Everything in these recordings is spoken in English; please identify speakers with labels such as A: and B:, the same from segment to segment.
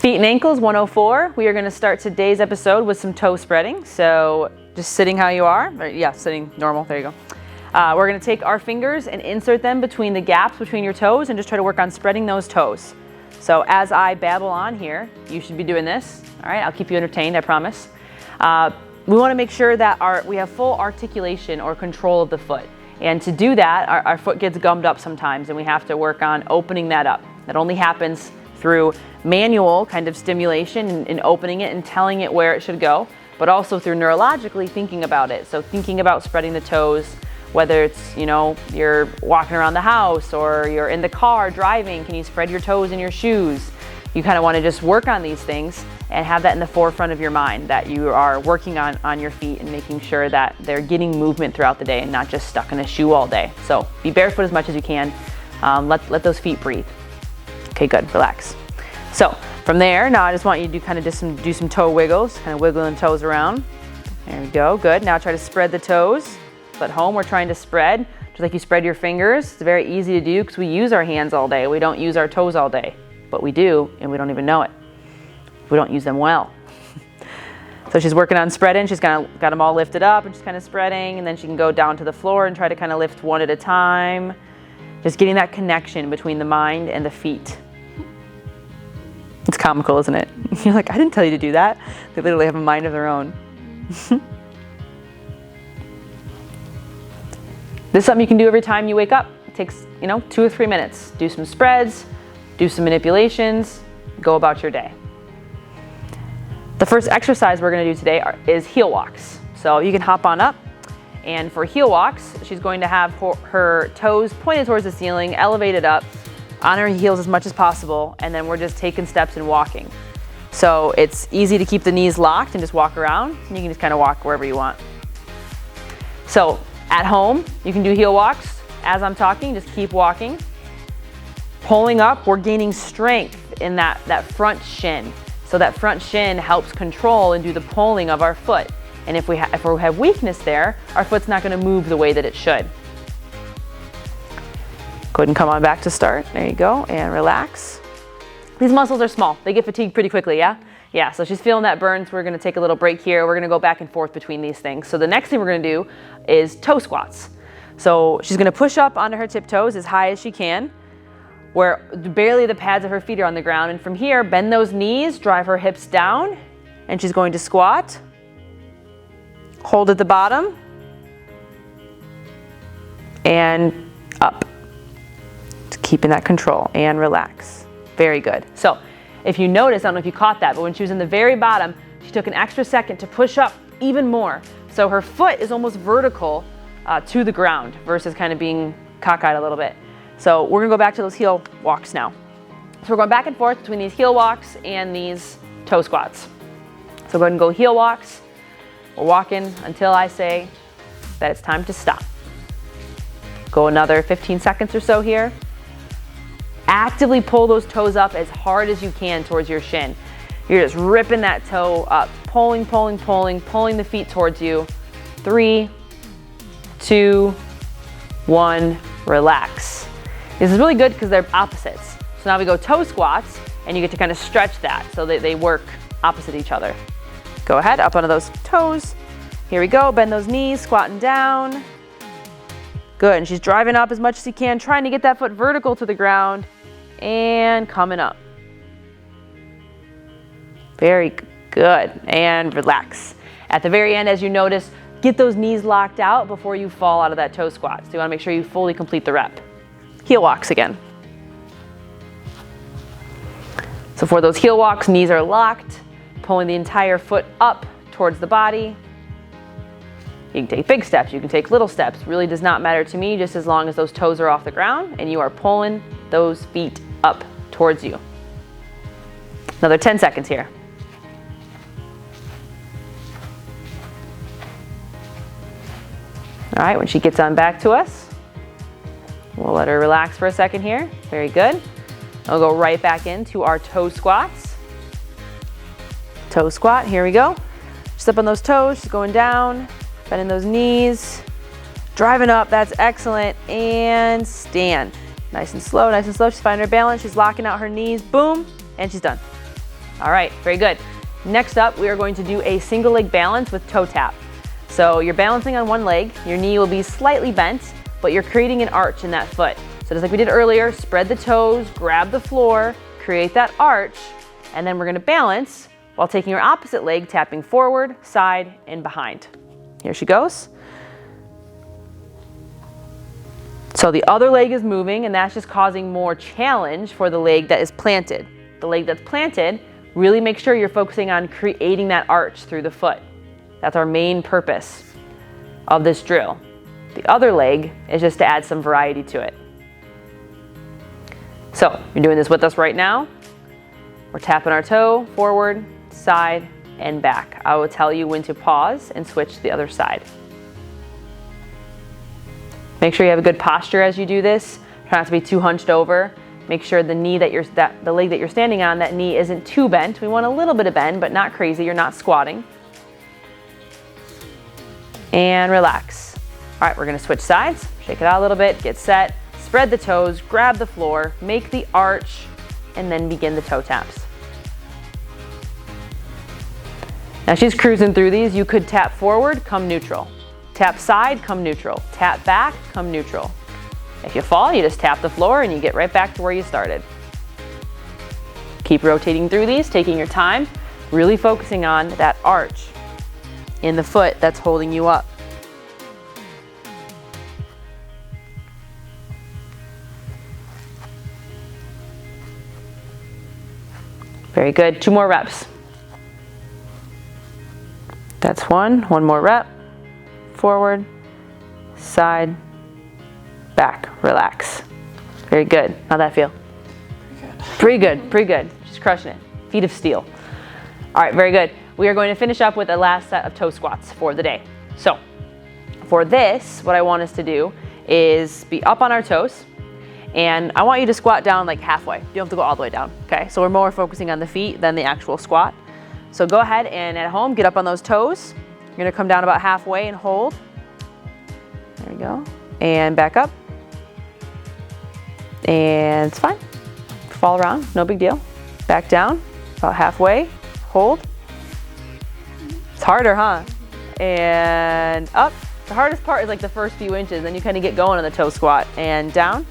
A: Feet and ankles 104. We are going to start today's episode with some toe spreading. So just sitting how you are. Yeah, sitting normal. There you go. We're going to take our fingers and insert them between the gaps between your toes and just try to work on spreading those toes. So as I babble on here, you should be doing this. All right, I'll keep you entertained, I promise. We want to make sure that we have full articulation or control of the foot. And to do that, our foot gets gummed up sometimes and we have to work on opening that up. That only happens through manual kind of stimulation and opening it and telling it where it should go, but also through neurologically thinking about it. So thinking about spreading the toes, whether it's, you're walking around the house or you're in the car driving, can you spread your toes in your shoes? You kind of want to just work on these things and have that in the forefront of your mind, that you are working on your feet and making sure that they're getting movement throughout the day and not just stuck in a shoe all day. So be barefoot as much as you can. Let those feet breathe. Okay, good, relax. So from there, now I just want you to do some toe wiggles, kind of wiggling the toes around. There we go, good. Now try to spread the toes. So at home, we're trying to spread, just like you spread your fingers. It's very easy to do because we use our hands all day. We don't use our toes all day, but we do, and we don't even know it. We don't use them well. So she's working on spreading. She's got them all lifted up and she's kind of spreading, and then she can go down to the floor and try to kind of lift one at a time. Just getting that connection between the mind and the feet. It's comical, isn't it? You're like, I didn't tell you to do that. They literally have a mind of their own. This is something you can do every time you wake up. It takes, 2 or 3 minutes. Do some spreads, do some manipulations, go about your day. The first exercise we're going to do today is heel walks. So you can hop on up. And for heel walks, she's going to have her toes pointed towards the ceiling, elevated up, on her heels as much as possible, and then we're just taking steps and walking. So it's easy to keep the knees locked and just walk around. You can just kind of walk wherever you want. So at home, you can do heel walks. As I'm talking, just keep walking. Pulling up, we're gaining strength in that front shin. So that front shin helps control and do the pulling of our foot. And if we have weakness there, our foot's not going to move the way that it should. Go ahead and come on back to start. There you go, and relax. These muscles are small. They get fatigued pretty quickly, yeah? Yeah, so she's feeling that burn, so we're going to take a little break here. We're going to go back and forth between these things. So the next thing we're going to do is toe squats. So she's going to push up onto her tiptoes as high as she can, where barely the pads of her feet are on the ground. And from here, bend those knees, drive her hips down, and she's going to squat. Hold at the bottom, and up. Just keeping that control, and relax. Very good. So if you notice, I don't know if you caught that, but when she was in the very bottom, she took an extra second to push up even more. So her foot is almost vertical to the ground versus kind of being cockeyed a little bit. So we're gonna go back to those heel walks now. So we're going back and forth between these heel walks and these toe squats. So go ahead and go heel walks. We're walking until I say that it's time to stop. Go another 15 seconds or so here. Actively pull those toes up as hard as you can towards your shin. You're just ripping that toe up, pulling the feet towards you. 3, 2, 1, relax. This is really good because they're opposites. So now we go toe squats, and you get to kind of stretch that so that they work opposite each other. Go ahead, up onto those toes. Here we go, bend those knees, squatting down. Good, and she's driving up as much as she can, trying to get that foot vertical to the ground, and coming up. Very good, and relax. At the very end, as you notice, get those knees locked out before you fall out of that toe squat. So you wanna make sure you fully complete the rep. Heel walks again. So for those heel walks, knees are locked, pulling the entire foot up towards the body. You can take big steps, you can take little steps. Really does not matter to me, just as long as those toes are off the ground and you are pulling those feet up towards you. Another 10 seconds here. All right, when she gets on back to us, we'll let her relax for a second here. Very good. I'll go right back into our toe squats. Toe squat, here we go. Just up on those toes, just going down, bending those knees, driving up, that's excellent, and stand. Nice and slow, nice and slow. She's finding her balance, she's locking out her knees, boom, and she's done. All right, very good. Next up, we are going to do a single leg balance with toe tap. So you're balancing on one leg, your knee will be slightly bent, but you're creating an arch in that foot. So just like we did earlier, spread the toes, grab the floor, create that arch, and then we're gonna balance while taking your opposite leg, tapping forward, side, and behind. Here she goes. So the other leg is moving, and that's just causing more challenge for the leg that is planted. The leg that's planted, really make sure you're focusing on creating that arch through the foot. That's our main purpose of this drill. The other leg is just to add some variety to it. So you're doing this with us right now. We're tapping our toe forward, side, and back. I will tell you when to pause and switch to the other side. Make sure you have a good posture as you do this. Try not to be too hunched over. Make sure the knee the leg that you're standing on, that knee isn't too bent. We want a little bit of bend, but not crazy. You're not squatting. And relax. All right, we're gonna switch sides. Shake it out a little bit, get set, spread the toes, grab the floor, make the arch, and then begin the toe taps. Now she's cruising through these. You could tap forward, come neutral. Tap side, come neutral. Tap back, come neutral. If you fall, you just tap the floor and you get right back to where you started. Keep rotating through these, taking your time, really focusing on that arch in the foot that's holding you up. Very good, 2 more reps. That's one more rep. Forward, side, back, relax. Very good, how'd that feel? Pretty good, she's crushing it. Feet of steel. All right, very good. We are going to finish up with a last set of toe squats for the day. So for this, what I want us to do is be up on our toes, and I want you to squat down like halfway. You don't have to go all the way down, okay? So we're more focusing on the feet than the actual squat. So go ahead and at home, get up on those toes. You're gonna come down about halfway and hold. There we go. And back up. And it's fine. Fall around, no big deal. Back down, about halfway, hold. It's harder, huh? And up. The hardest part is like the first few inches, then you kind of get going on the toe squat. And down.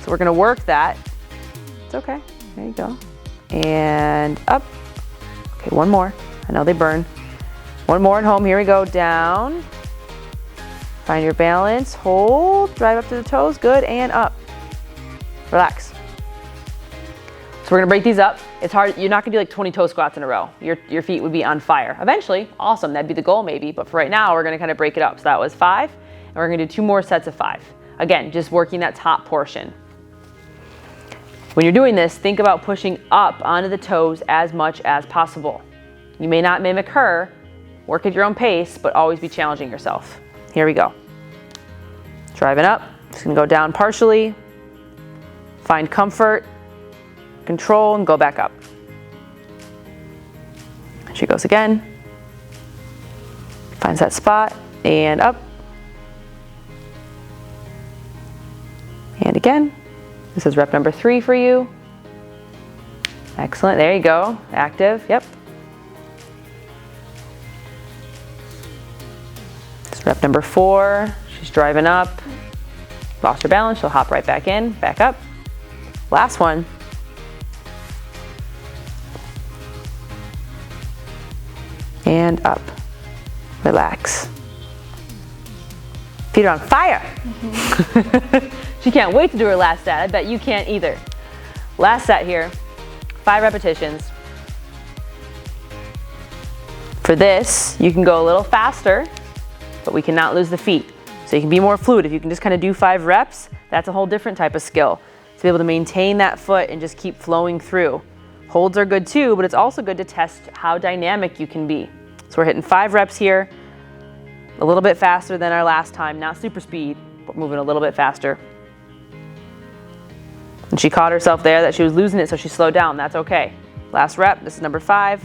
A: So we're gonna work that. It's okay, there you go. And up. Okay, one more. I know they burn. One more at home, here we go, down. Find your balance, hold, drive up to the toes, good, and up. Relax. So we're gonna break these up. It's hard, you're not gonna do like 20 toe squats in a row. Your feet would be on fire. Eventually, awesome, that'd be the goal maybe, but for right now, we're gonna kind of break it up. So that was 5, and we're gonna do 2 more sets of 5. Again, just working that top portion. When you're doing this, think about pushing up onto the toes as much as possible. You may not mimic her, work at your own pace, but always be challenging yourself. Here we go. Driving up, just gonna go down partially, find comfort, control, and go back up. She goes again, finds that spot, and up. And again. This is rep number 3 for you. Excellent, there you go, active, yep. This is rep number 4. She's driving up, lost her balance, she'll hop right back in, back up. Last one. And up, relax. Feet are on fire. She can't wait to do her last set. I bet you can't either. Last set here, 5 repetitions. For this, you can go a little faster, but we cannot lose the feet. So you can be more fluid. If you can just kind of do 5 reps, that's a whole different type of skill. To be able to maintain that foot and just keep flowing through. Holds are good too, but it's also good to test how dynamic you can be. So we're hitting 5 reps here, a little bit faster than our last time, not super speed, but moving a little bit faster. And she caught herself there that she was losing it, so she slowed down. That's okay. Last rep, this is number 5.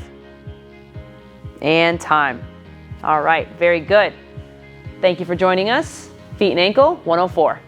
A: And time. All right, very good. Thank you for joining us. Feet and Ankle 104.